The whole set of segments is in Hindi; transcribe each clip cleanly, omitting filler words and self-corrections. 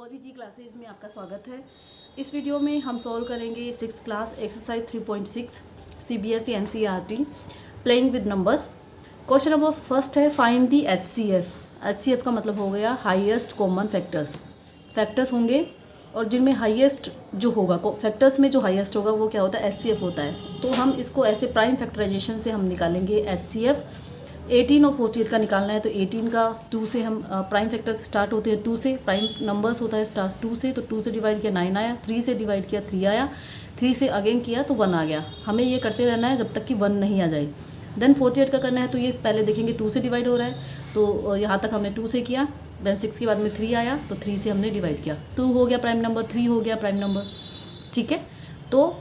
ओरिजी क्लासेज में आपका स्वागत है। इस वीडियो में हम सॉल्व करेंगे 6th class exercise 3.6 CBSE NCERT playing with numbers. Question number first है फाइंड दी HCF। HCF का मतलब हो गया हाईएस्ट कॉमन फैक्टर्स। फैक्टर्स होंगे और जिनमें हाईएस्ट जो होगा फैक्टर्स में जो हाईएस्ट होगा वो क्या होता है, HCF होता है। तो हम इसको ऐसे प्राइम फैक्टराइजेशन से हम निकालेंगे HCF। 18 और 48 का निकालना है तो 18 का 2 से हम प्राइम फैक्टर्स स्टार्ट होते हैं 2 से, प्राइम नंबर्स होता है स्टार्ट 2 से, तो 2 से डिवाइड किया 9 आया, 3 से डिवाइड किया 3 आया, 3 से अगेन किया तो 1 आ गया। हमें ये करते रहना है जब तक कि 1 नहीं आ जाए। देन 48 का करना है तो ये पहले देखेंगे 2 से डिवाइड हो रहा है तो यहाँ तक हमने 2 से किया। देन 6 के बाद में 3 आया तो 3 से हमने डिवाइड किया, 2 हो गया प्राइम नंबर, 3 हो गया प्राइम नंबर, ठीक है। तो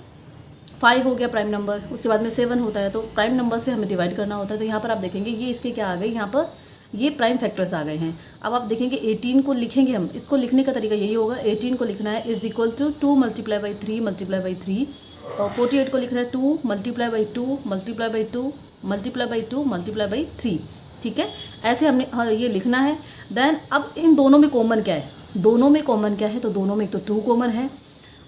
5 हो गया प्राइम नंबर, उसके बाद में 7 होता है तो प्राइम नंबर से हमें डिवाइड करना होता है। तो यहाँ पर आप देखेंगे ये इसके क्या आ गए, यहाँ पर ये प्राइम फैक्टर्स आ गए हैं। अब आप देखेंगे 18 को लिखेंगे हम, इसको लिखने का तरीका यही होगा, 18 को लिखना है is equal to 2 multiply by 3 multiply by 3, और 48 को लिखना है 2 multiply by 2 multiply by 2 multiply by 2 multiply by 3, ठीक है। ऐसे हमने ये लिखना है। देन अब इन दोनों में कॉमन क्या है, दोनों में कॉमन क्या है, तो दोनों में एक तो 2 कॉमन है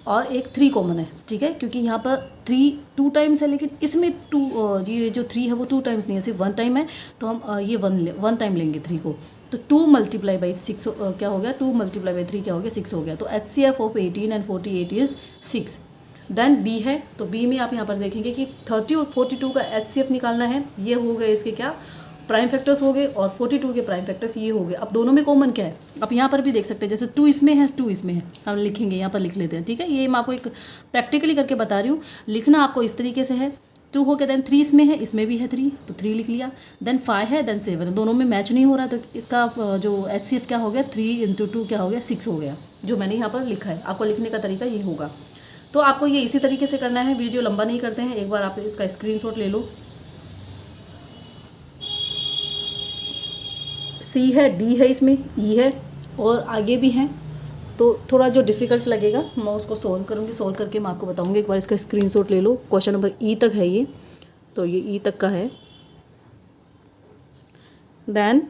और एक 3 कॉमन है, ठीक है। क्योंकि यहाँ पर 3 2 टाइम्स है लेकिन इसमें 2 ये जो 3 है वो 2 टाइम्स नहीं है, सिर्फ 1 टाइम है। तो हम ये 1 टाइम लेंगे 3 को। तो 2 मल्टीप्लाई बाई 6 क्या हो गया, 2 मल्टीप्लाई बाई 3 क्या हो गया, 6 हो गया। तो HCF of 18 and 48 is 6। Then B है तो B में आप यहाँ पर देखेंगे कि 30 और 42 का HCF निकालना है। ये हो गए इसके क्या प्राइम फैक्टर्स हो गए और 42 के प्राइम फैक्टर्स ये हो गए। अब दोनों में कॉमन क्या है, आप यहाँ पर भी देख सकते हैं, जैसे 2 इसमें है 2 इसमें है, हम लिखेंगे यहाँ पर लिख लेते हैं, ठीक है। ये मैं आपको एक प्रैक्टिकली करके बता रही हूँ, लिखना आपको इस तरीके से है। 2 हो गया, देन 3 इसमें है, इसमें भी है 3 तो 3 लिख लिया। देन 5 है, देन 7 है, दोनों में मैच नहीं हो रहा तो इसका जो HCF क्या हो गया, 3 × 2 क्या हो गया, 6 हो गया, जो मैंने यहाँ पर लिखा है। आपको लिखने का तरीका ये होगा। तो आपको ये इसी तरीके से करना है, वीडियो लंबा नहीं करते हैं, एक बार आप इसका स्क्रीनशॉट ले लो। C है, D है, इसमें E है और आगे भी हैं। तो थोड़ा जो डिफ़िकल्ट लगेगा मैं उसको सोल्व करूँगी, सोल्व करके मैं आपको बताऊँगी। एक बार इसका स्क्रीनशॉट ले लो। क्वेश्चन नंबर E तक है ये, तो ये E तक का है। देन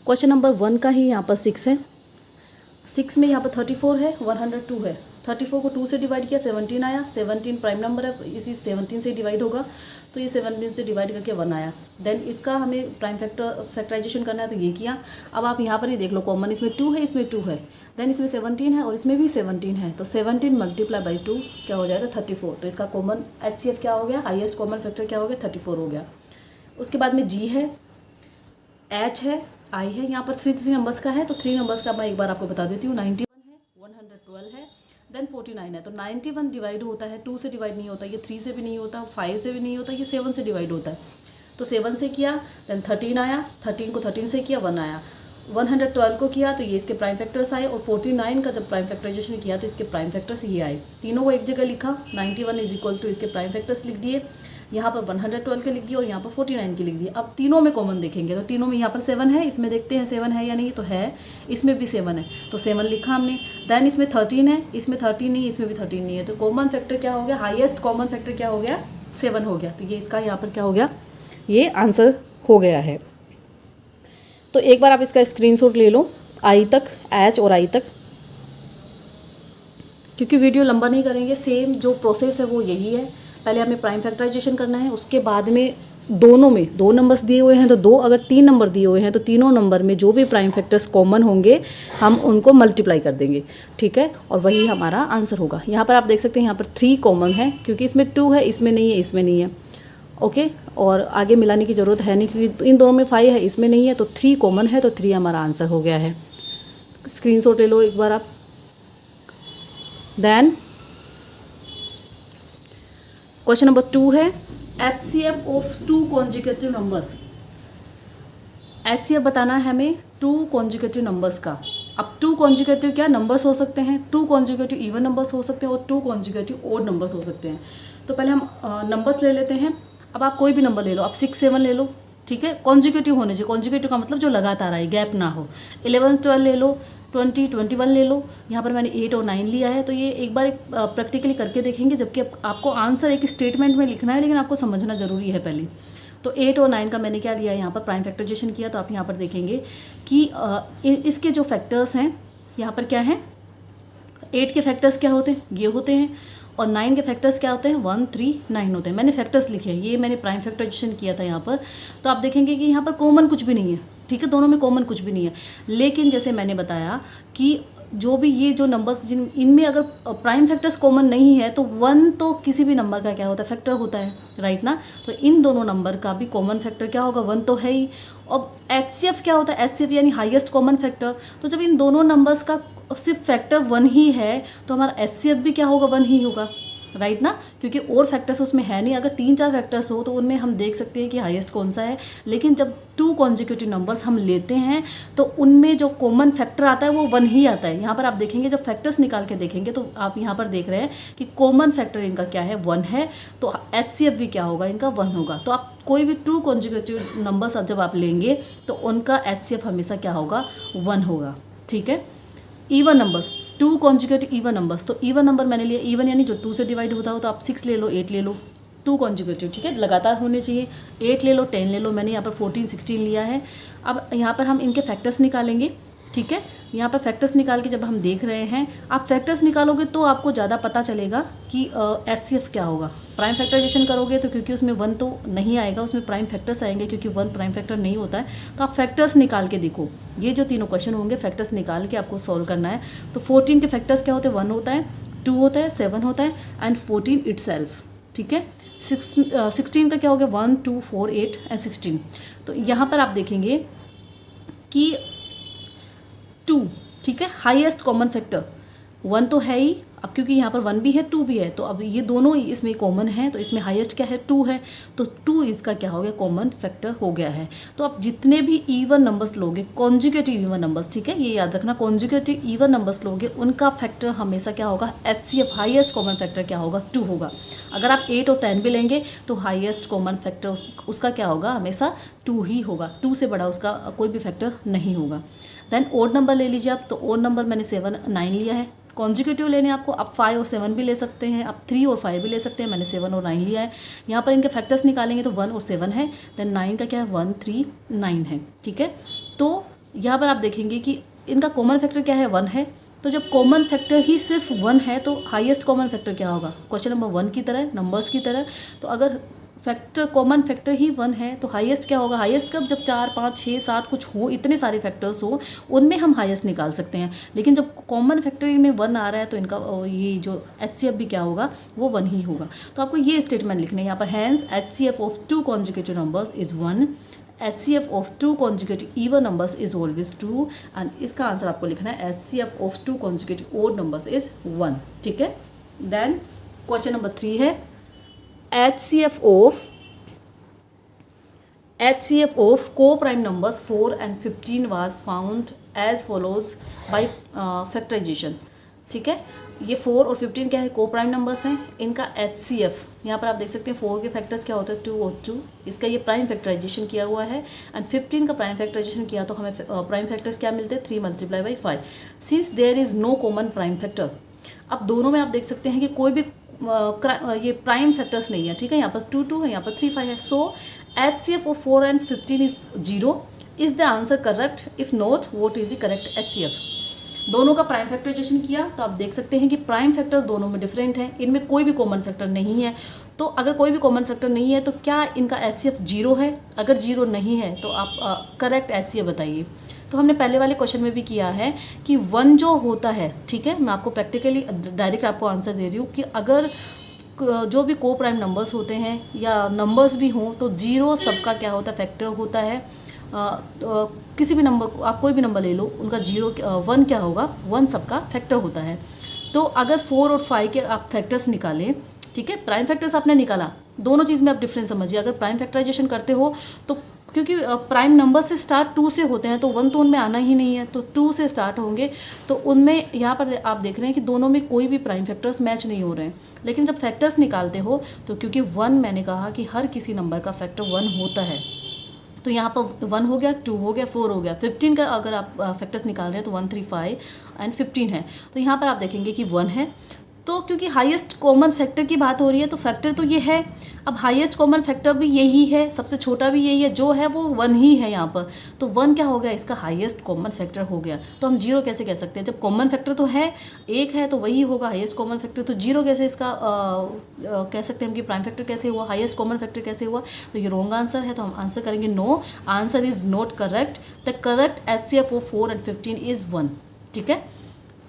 क्वेश्चन नंबर 1 का ही यहाँ पर 6 है। 6 में यहाँ पर 34 है, 102 है। 34 को 2 से डिवाइड किया 17 आया, 17 प्राइम नंबर है, इसी 17 से डिवाइड होगा तो ये 17 से डिवाइड करके 1 आया। देन इसका हमें प्राइम फैक्टराइजेशन करना है तो ये किया। अब आप यहाँ पर ही देख लो, कॉमन इसमें 2 है, इसमें 2 है, देन इसमें 17 है और इसमें भी 17 है, तो 17 मल्टीप्लाई बाई 2 क्या हो जाएगा, 34। तो इसका कॉमन HCF क्या हो गया, हाईएस्ट कॉमन फैक्टर क्या हो गया, 34 हो गया। उसके बाद में G है, H है, I है, यहाँ पर 3 नंबर्स का है तो 3 नंबर्स का मैं एक बार आपको बता देती हूँ। 91 है, 112 है, देन 49 है। तो 91 डिवाइड होता है, 2 से डिवाइड नहीं होता, ये 3 से भी नहीं होता, 5 से भी नहीं होता, ये 7 से डिवाइड होता है। तो 7 से किया, देन 13 आया, 13 को 13 से किया 1 आया, 112 को किया तो ये इसके प्राइम फैक्टर्स आए, और 49 का जब प्राइम फैक्टराइजेशन किया तो इसके प्राइम फैक्टर्स ये आए। तीनों को एक जगह लिखा, 91 इज इक्वल टू इसके प्राइम फैक्टर्स लिख दिए, यहाँ पर 112 के लिख दिए और यहाँ पर 49 के लिख दिए। अब तीनों में कॉमन देखेंगे तो तीनों में यहाँ पर 7 है, इसमें देखते हैं 7 है या नहीं, तो है, इसमें भी 7 है तो 7 लिखा हमने। देन इसमें 13 है, इसमें 13 नहीं, इसमें भी 13 नहीं है, तो कॉमन फैक्टर क्या हो गया, हाईएस्ट कॉमन फैक्टर क्या हो गया, 7 हो गया। तो ये इसका यहाँ पर क्या हो गया, ये आंसर हो गया है। तो एक बार आप इसका स्क्रीनशॉट ले लो, I तक, H और I तक, क्योंकि वीडियो लंबा नहीं करेंगे, सेम जो प्रोसेस है वो यही है। पहले हमें प्राइम फैक्टराइजेशन करना है, उसके बाद में दोनों में 2 नंबर्स दिए हुए हैं तो 2, अगर 3 नंबर दिए हुए हैं तो तीनों नंबर में जो भी प्राइम फैक्टर्स कॉमन होंगे हम उनको मल्टीप्लाई कर देंगे, ठीक है, और वही हमारा आंसर होगा। यहाँ पर आप देख सकते हैं यहाँ पर 3 कॉमन है, क्योंकि इसमें 2 है, इसमें नहीं है, इसमें नहीं है, ओके। और आगे मिलाने की ज़रूरत है नहीं क्योंकि इन दोनों में 5 है, इसमें नहीं है, तो 3 कॉमन है तो 3 हमारा आंसर हो गया है। स्क्रीनशॉट ले लो एक बार आप। देन क्वेश्चन नंबर 2 है HCF of 2 consecutive numbers. HCF बताना है हमें 2 कॉन्जिक्यूटिव नंबर्स का। अब 2 कॉन्जिक्यूटिव क्या नंबर्स हो सकते हैं, 2 कॉन्जिक्यूटिव इवन नंबर्स हो सकते हैं और 2 कॉन्जिक्यूटिव ओड नंबर्स हो सकते हैं। तो पहले हम नंबर्स ले लेते हैं। अब आप कोई भी नंबर ले लो, आप 6 7 ले लो, ठीक है, कॉन्जिक्यूटिव होने चाहिए। कॉन्जिक्यूटिव का मतलब जो लगातार आए, गैप ना हो। 11 12 ले लो, 20 21 ले लो। यहाँ पर मैंने 8 और 9 लिया है, तो ये एक बार प्रैक्टिकली करके देखेंगे, जबकि आपको आंसर एक स्टेटमेंट में लिखना है लेकिन आपको समझना जरूरी है पहले। तो 8 और 9 का मैंने क्या लिया है यहाँ पर प्राइम फैक्टराइजेशन किया। तो आप यहाँ पर देखेंगे कि इसके जो फैक्टर्स हैं यहाँ पर क्या है, 8 के फैक्टर्स क्या होते हैं, ये होते हैं, और 9 के फैक्टर्स क्या होते हैं, 1 3 9 होते हैं। मैंने फैक्टर्स लिखे हैं, ये मैंने प्राइम फैक्टराइजेशन किया था यहाँ पर। तो आप देखेंगे कि यहाँ पर कॉमन कुछ भी नहीं है, ठीक है, दोनों में कॉमन कुछ भी नहीं है। लेकिन जैसे मैंने बताया कि जो भी ये जो नंबर्स जिन इनमें अगर प्राइम फैक्टर्स कॉमन नहीं है तो 1 तो किसी भी नंबर का क्या होता है, फैक्टर होता है, राइट ना। तो इन दोनों नंबर का भी कॉमन फैक्टर क्या होगा, 1 तो है ही। और HCF क्या होता है, HCF यानी हाईएस्ट कॉमन फैक्टर। तो जब इन दोनों नंबर्स का सिर्फ फैक्टर 1 ही है तो हमारा HCF भी क्या होगा, 1 ही होगा, राइट ना, क्योंकि और फैक्टर्स उसमें है नहीं। अगर 3-4 फैक्टर्स हो तो उनमें हम देख सकते हैं कि हाईएस्ट कौन सा है। लेकिन जब 2 कॉन्जिक्यूटिव नंबर्स हम लेते हैं तो उनमें जो कॉमन फैक्टर आता है वो 1 ही आता है। यहाँ पर आप देखेंगे जब फैक्टर्स निकाल के देखेंगे तो आप यहाँ पर देख रहे हैं कि कॉमन फैक्टर इनका क्या है, 1 है। तो HCF भी क्या होगा, इनका 1 होगा। तो आप कोई भी 2 कॉन्जिक्यूटिव नंबर्स जब आप लेंगे तो उनका HCF हमेशा क्या होगा, 1 होगा, ठीक है। Even numbers, 2 conjugative even numbers, तो इवन नंबर मैंने लिया, इवन यानी जो 2 से डिवाइड होता हो, तो आप 6 ले लो, 8 ले लो, 2 कॉन्जुगेटिव, ठीक है, लगातार होने चाहिए। 8 ले लो, 10 ले लो, मैंने यहाँ पर 14 16 लिया है। अब यहाँ पर हम इनके फैक्टर्स निकालेंगे, ठीक है। यहाँ पर फैक्टर्स निकाल के जब हम देख रहे हैं, आप फैक्टर्स निकालोगे तो आपको ज़्यादा पता चलेगा कि HCF क्या होगा। प्राइम फैक्टराइजेशन करोगे तो क्योंकि उसमें 1 तो नहीं आएगा, उसमें प्राइम फैक्टर्स आएंगे, क्योंकि 1 प्राइम फैक्टर नहीं होता है। तो आप फैक्टर्स निकाल के देखो, ये जो तीनों क्वेश्चन होंगे फैक्टर्स निकाल के आपको सॉल्व करना है। तो 14 के फैक्टर्स क्या होते हैं, 1 होता है, 2 होता है, 7 होता है एंड 14 इटसेल्फ, ठीक है। 16 का क्या हो गया, 1 2 4 8 एंड 16। तो यहाँ पर आप देखेंगे कि 2, ठीक है, हाईएस्ट कॉमन फैक्टर 1 तो है ही। अब क्योंकि यहाँ पर 1 भी है 2 भी है, तो अब ये दोनों इसमें कॉमन है, तो इसमें हाईएस्ट क्या है, 2 है। तो 2 इसका क्या हो गया, कॉमन फैक्टर हो गया है। तो आप जितने भी इवन नंबर्स लोगे, कॉन्जुगेटिव इवन नंबर्स, ठीक है, ये याद रखना, कॉन्जुगेटिव इवन नंबर्स लोगे उनका फैक्टर हमेशा क्या होगा, HCF हाईएस्ट कॉमन फैक्टर क्या होगा, 2 होगा। अगर आप 8 और 10 भी लेंगे तो हाईएस्ट कॉमन फैक्टर उसका क्या होगा, हमेशा 2 ही होगा। 2 से बड़ा उसका कोई भी फैक्टर नहीं होगा। देन ओड नंबर ले लीजिए आप, तो ओड नंबर मैंने 7 9 लिया है। कॉन्जिक्यूटिव लेने आपको, आप 5 और 7 भी ले सकते हैं, आप 3 और 5 भी ले सकते हैं, मैंने 7 और 9 लिया है। यहाँ पर इनके फैक्टर्स निकालेंगे तो 1 और 7 है, देन 9 का क्या है, 1 3 9 है, ठीक है। तो यहाँ पर आप देखेंगे कि इनका कॉमन फैक्टर क्या है, 1 है। तो जब कॉमन फैक्टर ही सिर्फ 1 है तो हाईएस्ट कॉमन फैक्टर क्या होगा, क्वेश्चन नंबर 1 की तरह, नंबर्स की तरह। तो अगर फैक्टर कॉमन फैक्टर ही 1 है तो हाईएस्ट क्या होगा, हाईएस्ट कब, जब 4 5 6 7 कुछ हो, इतने सारे फैक्टर्स हो, उनमें हम हाईएस्ट निकाल सकते हैं। लेकिन जब कॉमन फैक्टर में 1 आ रहा है तो इनका ये जो HCF भी क्या होगा, वो 1 ही होगा। तो आपको ये स्टेटमेंट लिखना है यहाँ पर, hence HCF of 2 conjugative numbers is 1, HCF of 2 conjugative even numbers is always 2, and इसका आंसर आपको लिखना है HCF of 2 conjugative odd numbers is 1, ठीक है। देन क्वेश्चन नंबर 3 है, HCF of co-prime numbers 4 and 15 was found as follows by factorization, ठीक है। ये 4 और 15 क्या है, को प्राइम नंबर्स हैं, इनका HCF यहाँ पर आप देख सकते हैं। 4 के फैक्टर्स क्या होते हैं, 2 और 2, इसका ये प्राइम फैक्टराइजेशन किया हुआ है, एंड 15 का प्राइम फैक्टराइजेशन किया तो हमें प्राइम फैक्टर्स क्या मिलते हैं, 3 × 5, since there is no common prime factor. अब दोनों में आप देख सकते हैं कि कोई भी ये प्राइम फैक्टर्स नहीं है, ठीक है। यहाँ पर 2 2 है, यहाँ पर 3 5 है। सो HCF of 4 and 15 is 0. Is the answer correct? If not, what is the correct HCF? दोनों का प्राइम फैक्टराइजेशन किया तो आप देख सकते हैं कि प्राइम फैक्टर्स दोनों में डिफरेंट हैं, इनमें कोई भी कॉमन फैक्टर नहीं है। तो अगर कोई भी कॉमन फैक्टर नहीं है तो क्या इनका HCF 0 है? अगर 0 नहीं है तो आप करेक्ट HCF बताइए। तो हमने पहले वाले क्वेश्चन में भी किया है कि 1 जो होता है, ठीक है, मैं आपको प्रैक्टिकली डायरेक्ट आपको आंसर दे रही हूँ कि अगर जो भी को प्राइम नंबर्स होते हैं या नंबर्स भी हों तो 0 सबका क्या होता है, फैक्टर होता है। किसी भी नंबर को आप कोई भी नंबर ले लो, उनका 1 क्या होगा, 1 सबका फैक्टर होता है। तो अगर 4 और 5 के आप फैक्टर्स निकालें, ठीक है, प्राइम फैक्टर्स आपने निकाला, दोनों चीज़ में आप डिफरेंस समझिए। अगर प्राइम फैक्टराइजेशन करते हो तो क्योंकि प्राइम नंबर से स्टार्ट 2 से होते हैं तो 1 तो उनमें आना ही नहीं है, तो 2 से स्टार्ट होंगे। तो उनमें यहाँ पर आप देख रहे हैं कि दोनों में कोई भी प्राइम फैक्टर्स मैच नहीं हो रहे हैं। लेकिन जब फैक्टर्स निकालते हो तो क्योंकि 1 मैंने कहा कि हर किसी नंबर का फैक्टर 1 होता है, तो यहाँ पर 1 हो गया, 2 हो गया, 4 हो गया। 15 का अगर आप फैक्टर्स निकाल रहे हैं तो 1 3 5 एंड 15 है। तो यहाँ पर आप देखेंगे कि 1 है, तो क्योंकि हाईएस्ट कॉमन फैक्टर की बात हो रही है तो फैक्टर तो ये है, अब हाईएस्ट कॉमन फैक्टर भी यही है, सबसे छोटा भी यही है, जो है वो 1 ही है यहाँ पर, तो 1 क्या हो गया, इसका हाईएस्ट कॉमन फैक्टर हो गया। तो हम 0 कैसे कह सकते हैं, जब कॉमन फैक्टर तो है 1 है तो वही होगा हाईएस्ट कॉमन फैक्टर, तो 0 कैसे इसका कह सकते हैं हम कि प्राइम फैक्टर कैसे हुआ, हाईएस्ट कॉमन फैक्टर कैसे हुआ। तो ये रॉन्ग आंसर है, तो हम आंसर करेंगे no, answer is not correct. The correct HCF of 4 and 15 is 1। ठीक है,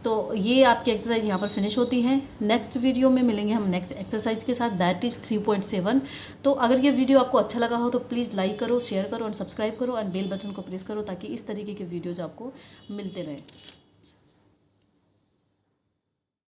तो ये आपकी एक्सरसाइज यहाँ पर फिनिश होती है। नेक्स्ट वीडियो में मिलेंगे हम नेक्स्ट एक्सरसाइज के साथ, दैट इज़ 3.7। तो अगर ये वीडियो आपको अच्छा लगा हो तो प्लीज़ लाइक करो, शेयर करो और सब्सक्राइब करो एंड बेल बटन को प्रेस करो ताकि इस तरीके के वीडियोज़ आपको मिलते रहें।